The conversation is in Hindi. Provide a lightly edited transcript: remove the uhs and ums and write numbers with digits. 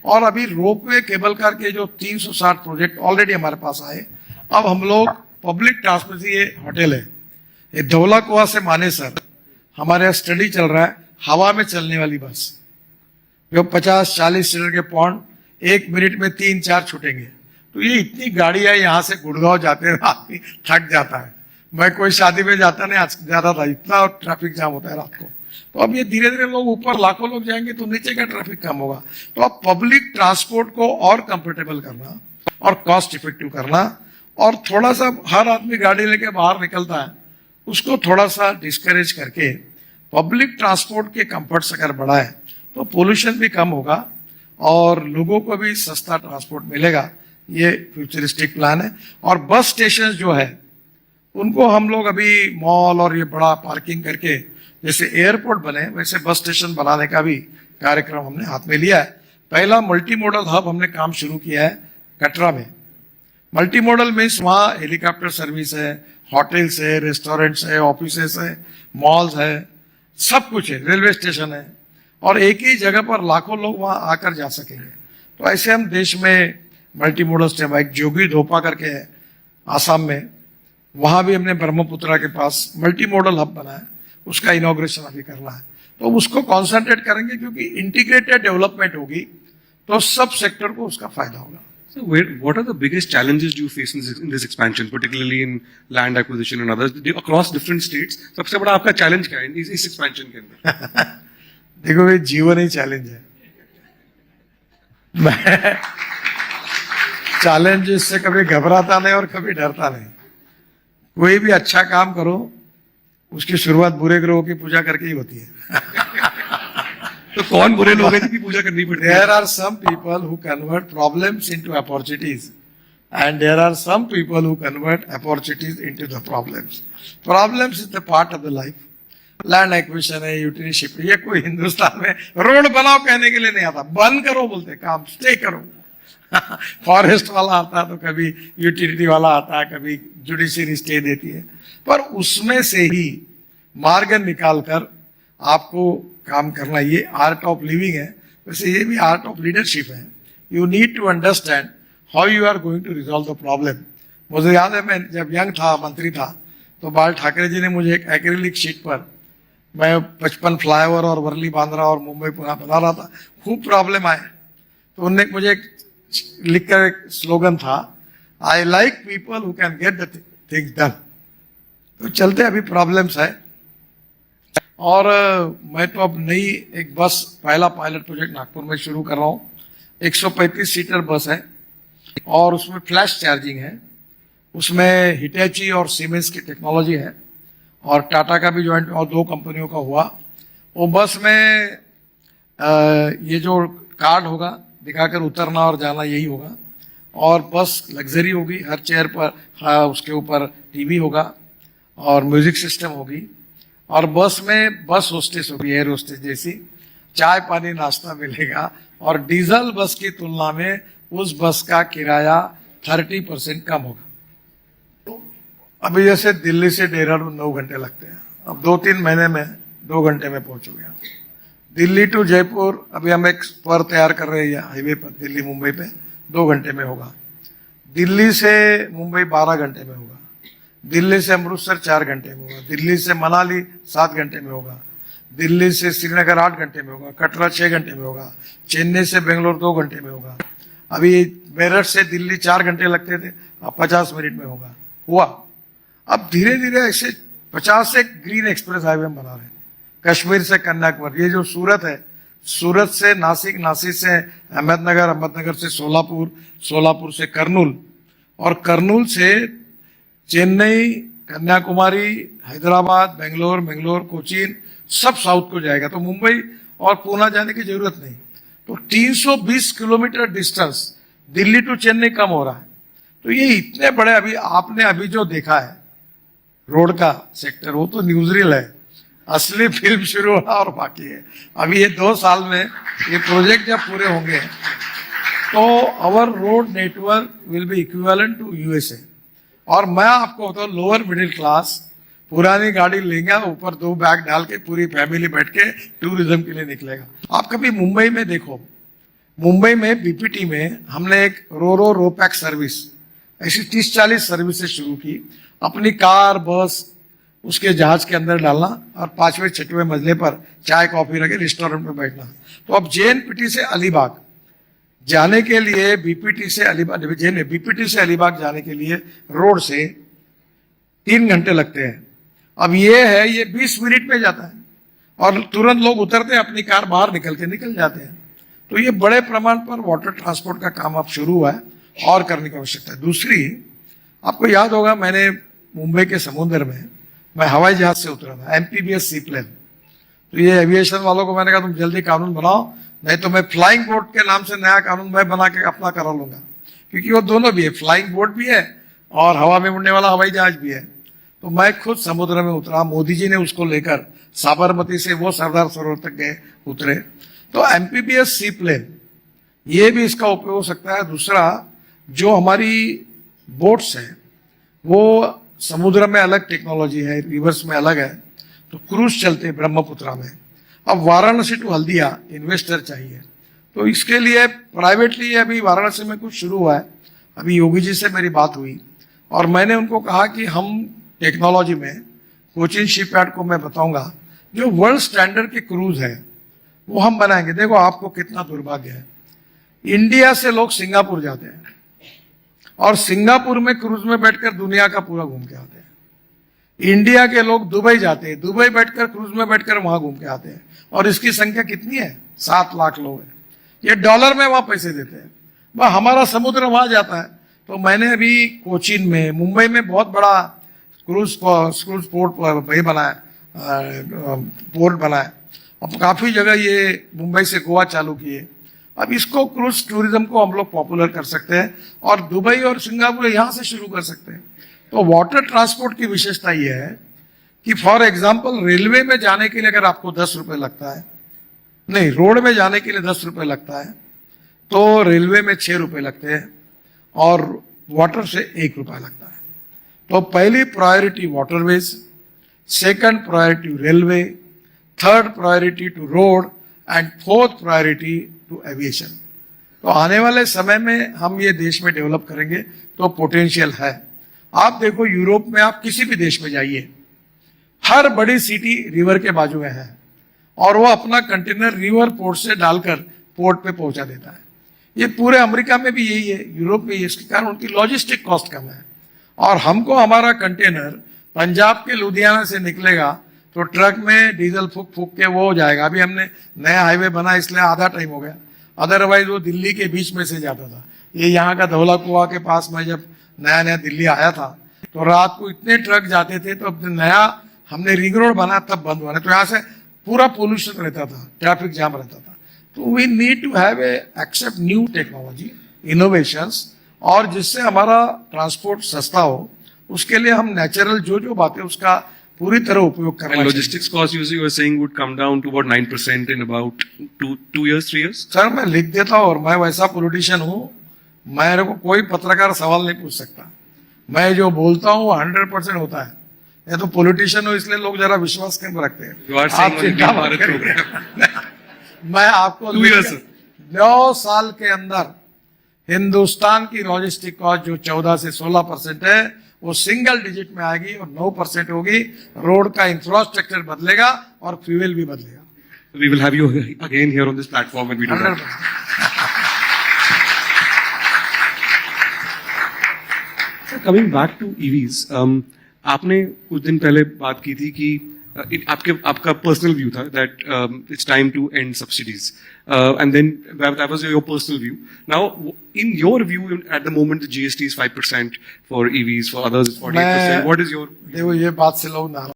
और अभी रोपवे केबल कार के जो 360 प्रोजेक्ट ऑलरेडी हमारे पास आए। अब हम लोग पब्लिक ट्रांसपोर्ट, ये होटल है, ये धौला कुआं से मानेसर, हमारे यहाँ स्टडी चल रहा है, हवा में चलने वाली बस जो 50-40 सीटर के पॉइंट 1 मिनट में 3-4 छूटेंगे। तो ये इतनी गाड़ियां यहाँ से गुड़गांव जाते हैं, आदमी थक जाता है। मैं कोई शादी में जाता नहीं, आज ज्यादा था, इतना ट्रैफिक जाम होता है रात को। तो अब ये धीरे धीरे लोग ऊपर लाखों लोग जाएंगे तो नीचे का ट्रैफिक कम होगा। तो अब पब्लिक ट्रांसपोर्ट को और कंफर्टेबल करना और कॉस्ट इफेक्टिव करना, और थोड़ा सा हर आदमी गाड़ी लेके बाहर निकलता है उसको थोड़ा सा डिस्करेज करके पब्लिक ट्रांसपोर्ट के कंफर्ट्स अगर बढ़ाए तो पोल्यूशन भी कम होगा और लोगों को भी सस्ता ट्रांसपोर्ट मिलेगा। ये फ्यूचरिस्टिक प्लान है। और बस स्टेशन जो है उनको हम लोग अभी मॉल और ये बड़ा पार्किंग करके जैसे एयरपोर्ट बने वैसे बस स्टेशन बनाने का भी कार्यक्रम हमने हाथ में लिया है। पहला मल्टी मॉडल हब हमने काम शुरू किया है कटरा में। मल्टी मॉडल मीन्स वहाँ हेलीकॉप्टर सर्विस है, होटल्स है, रेस्टोरेंट्स है, ऑफिसेस है, मॉल्स है, सब कुछ है, रेलवे स्टेशन है, और एक ही जगह पर लाखों लोग वहाँ आकर जा सकेंगे। तो ऐसे हम देश में मल्टी मॉडल स्टेशन, एक जोगी धोपा करके है आसाम में, वहाँ भी हमने ब्रह्मपुत्रा के पास मल्टी मॉडल हब बनाया, उसका इनॉग्रेशन अभी करना है। तो उसको कॉन्सेंट्रेट करेंगे क्योंकि इंटीग्रेटेड डेवलपमेंट होगी तो सब सेक्टर को उसका फायदा होगा। So what are the biggest challenges do you face in this expansion, particularly in land acquisition and others across different states? सबसे बड़ा आपका challenge क्या है इस expansion के अंदर? देखो ये जीवन ही चैलेंज है। मैं चैलेंज से कभी घबराता नहीं और कभी डरता नहीं। कोई भी अच्छा काम करो उसकी शुरुआत बुरे ग्रहों की पूजा करके ही होती है। तो कौन बुरे लोग हैं जिनकी पूजा करनी पड़ती है? There are some people who convert problems into opportunities and there are some people who convert opportunities into the problems. Problems is the part of the life. Land acquisition है, यूटिलिटीशिप, ये कोई हिंदुस्तान में रोड बनाओ कहने के लिए नहीं आता, बंद करो बोलते, काम स्टे करो। फॉरेस्ट वाला आता है तो कभी यूटिलिटी वाला आता है, कभी जुडिशरी स्टे देती है, पर उसमें से ही मार्ग निकालकर आपको काम करना, ये आर्ट ऑफ लिविंग है। वैसे ये भी आर्ट ऑफ लीडरशिप है। You need to understand how you are going to resolve the problem. मुझे याद है, मैं जब यंग था, मंत्री था, तो बाल ठाकरे जी ने मुझे एक एक्रिलिक शीट पर, मैं 55 फ्लाईओवर और वर्ली बांद्रा और मुंबई पुणे बना रहा था, खूब प्रॉब्लम आए, तो उनने मुझे लिखकर एक स्लोगन था, I like people who can get the things done. तो चलते अभी प्रॉब्लम्स है। और मैं तो अब नई एक बस, पहला पायलट प्रोजेक्ट नागपुर में शुरू कर रहा हूँ। 135 सीटर बस है और उसमें फ्लैश चार्जिंग है, उसमें हिटैची और सीमेंस की टेक्नोलॉजी है और टाटा का भी ज्वाइंट और 2 कंपनियों का हुआ। वो बस में ये जो कार्ड होगा दिखाकर उतरना और जाना यही होगा, और बस लग्जरी होगी, हर चेयर पर उसके ऊपर टीवी होगा और म्यूजिक सिस्टम होगी, और बस में बस होस्टेस होगी, एयर होस्टेस जैसी, चाय पानी नाश्ता मिलेगा, और डीजल बस की तुलना में उस बस का किराया 30% कम होगा। तो अभी जैसे दिल्ली से देहरादून 9 घंटे लगते हैं, अब 2-3 महीने में 2 घंटे में पहुंचोगे। दिल्ली टू जयपुर अभी हम एक स्पर तैयार कर रहे हैं हाईवे पर, दिल्ली मुंबई पे 2 घंटे में होगा। दिल्ली से मुंबई 12 घंटे में होगा, दिल्ली से अमृतसर 4 घंटे में होगा, दिल्ली से मनाली 7 घंटे में होगा, दिल्ली से श्रीनगर 8 घंटे में होगा, कटरा 6 घंटे में होगा, चेन्नई से बेंगलोर 2 घंटे में होगा। अभी मेरठ से दिल्ली 4 घंटे लगते थे, अब 50 मिनट में होगा हुआ। अब धीरे धीरे ऐसे 50 से ग्रीन एक्सप्रेस हाईवे हम बना रहे हैं। कश्मीर से कन्याकुमारी, ये जो सूरत है, सूरत से नासिक, नासिक से अहमदनगर, अहमदनगर से सोलापुर, सोलापुर से कर्नूल, और कर्नूल से चेन्नई, कन्याकुमारी, हैदराबाद, बेंगलोर, बेंगलोर, कोचीन, सब साउथ को जाएगा। तो मुंबई और पुणे जाने की जरूरत नहीं। तो 320 kilometre distance Delhi to Chennai कम हो रहा है। तो ये इतने बड़े, अभी आपने अभी जो देखा है रोड का सेक्टर, वो तो न्यूज़रील है, असली फिल्म शुरू होना और बाकी है। अभी ये 2 साल में ये प्रोजेक्ट जब पूरे होंगे तो our road network will be equivalent to USA. और मैं आपको बताऊं, लोअर मिडिल क्लास पुरानी गाड़ी लेंगे, ऊपर 2 बैग डाल के पूरी फैमिली बैठ के टूरिज्म के लिए निकलेगा। आप कभी मुंबई में देखो, मुंबई में बीपीटी में हमने एक रो पैक सर्विस ऐसी 30-40 सर्विसेज शुरू की। अपनी कार बस उसके जहाज के अंदर डालना और 5वें 6वें मंजिले पर चाय कॉफी रखे रेस्टोरेंट में बैठना। तो अब जेएनपीटी से अलीबाग जाने के लिए बीपीटी से अलीबाग जाने के लिए रोड से 3 घंटे लगते हैं। अब ये 20 मिनट में जाता है और तुरंत लोग उतरते हैं, अपनी कार बाहर निकल जाते हैं। तो ये बड़े प्रमाण पर वाटर ट्रांसपोर्ट का काम अब शुरू हुआ है और करने की आवश्यकता है। दूसरी, आपको याद होगा मैंने मुंबई के समुद्र में मैं हवाई जहाज से उतरा था, एमपीबीएस सी प्लेन। तो ये एविएशन वालों को मैंने कहा तुम जल्दी कानून बनाओ, नहीं तो मैं फ्लाइंग बोट के नाम से नया कानून मैं बना के अपना करा लूंगा, क्योंकि वो दोनों भी है, फ्लाइंग बोट भी है और हवा में उड़ने वाला हवाई जहाज भी है। तो मैं खुद समुद्र में उतरा, मोदी जी ने उसको लेकर साबरमती से वो सरदार सरोवर तक गए उतरे। तो एमपीबीएस सी प्लेन ये भी इसका उपयोग हो सकता है। दूसरा, जो हमारी बोट्स हैं वो समुद्र में अलग टेक्नोलॉजी है, रिवर्स में अलग है, तो क्रूज चलते हैं ब्रह्मपुत्रा में। अब वाराणसी टू हल्दिया इन्वेस्टर चाहिए, तो इसके लिए प्राइवेटली अभी वाराणसी में कुछ शुरू हुआ है। अभी योगी जी से मेरी बात हुई और मैंने उनको कहा कि हम टेक्नोलॉजी में कोचिन शिपयार्ड को मैं बताऊंगा, जो वर्ल्ड स्टैंडर्ड के क्रूज है वो हम बनाएंगे। देखो आपको कितना दुर्भाग्य है, इंडिया से लोग सिंगापुर जाते हैं और सिंगापुर में क्रूज में बैठकर दुनिया का पूरा घूम के आते हैं। इंडिया के लोग दुबई जाते हैं, दुबई बैठकर क्रूज में बैठकर वहां घूम के आते हैं, और इसकी संख्या कितनी है? 7 लाख लोग हैं। ये डॉलर में वहां पैसे देते हैं, वह हमारा समुद्र वहां जाता है। तो मैंने अभी कोचीन में, मुंबई में बहुत बड़ा क्रूज पोर्ट बनाया। अब काफी जगह ये मुंबई से गोवा चालू किए। अब इसको क्रूज टूरिज्म को हम लोग पॉपुलर कर सकते हैं और दुबई और सिंगापुर यहां से शुरू कर सकते हैं। तो वाटर ट्रांसपोर्ट की विशेषता यह है कि फॉर एग्जांपल रेलवे में जाने के लिए अगर आपको 10 रुपए लगता है, नहीं रोड में जाने के लिए 10 रुपए लगता है, तो रेलवे में 6 रुपए लगते हैं और वाटर से 1 रुपया लगता है। तो पहली priority waterways, second priority railway, third priority to road and fourth priority to aviation. तो आने वाले समय में हम ये देश में डेवलप करेंगे तो पोटेंशियल है। आप देखो यूरोप में, आप किसी भी देश में जाइए, हर बड़ी सिटी रिवर के बाजू में है और वो अपना कंटेनर रिवर पोर्ट से डालकर पोर्ट पे पहुंचा देता है। ये पूरे अमेरिका में भी यही है, यूरोप में, इसके कारण उनकी लॉजिस्टिक कॉस्ट कम है। और हमको हमारा कंटेनर पंजाब के लुधियाना से निकलेगा तो ट्रक में डीजल फूक के वो हो जाएगा। अभी हमने नया हाईवे बना इसलिए आधा टाइम हो गया, अदरवाइज वो दिल्ली के बीच में से जाता था। ये यहाँ का धौला कुआं के पास में जब नया दिल्ली आया था तो रात को इतने ट्रक जाते थे, तो नया हमने रिंग रोड बना तब बंद हुआ, तो यहाँ से पूरा पोल्यूशन रहता था, ट्रैफिक जाम रहता था। तो we need to have accept new technology, innovations, और जिससे हमारा ट्रांसपोर्ट सस्ता हो, उसके लिए हम नेचुरल जो बातें उसका पूरी तरह उपयोग करना चाहिए। Logistics cost you were saying would come down to about 9% in about two years, 3 years? Sir मैं लिख देता हूँ, और मैं वैसा पॉलिटिशियन हूँ, मेरे को कोई पत्रकार सवाल नहीं पूछ सकता। मैं जो बोलता हूँ 100% होता है। ये तो पॉलिटिशियन हो इसलिए लोग जरा विश्वास कम रखते हैं। You are saying only Bharat program. मैं आपको 2 years, sir. 9 साल के अंदर हिंदुस्तान की लॉजिस्टिक कॉस्ट जो 14 से 16% है, वो सिंगल डिजिट में आएगी और 9% होगी। रोड का इंफ्रास्ट्रक्चर बदलेगा और फ्यूल भी बदलेगा। We will have you again here on this platform when we do that. 100%। Coming back to EVs, आपने कुछ दिन पहले बात की थी कि आपका पर्सनल व्यू था that it's time to end subsidies, and then that was your personal view. Now, in your view, at the moment the GST is 5% for EVs, for others it's 48%. What is your? देखो ये बात से लोग नाराज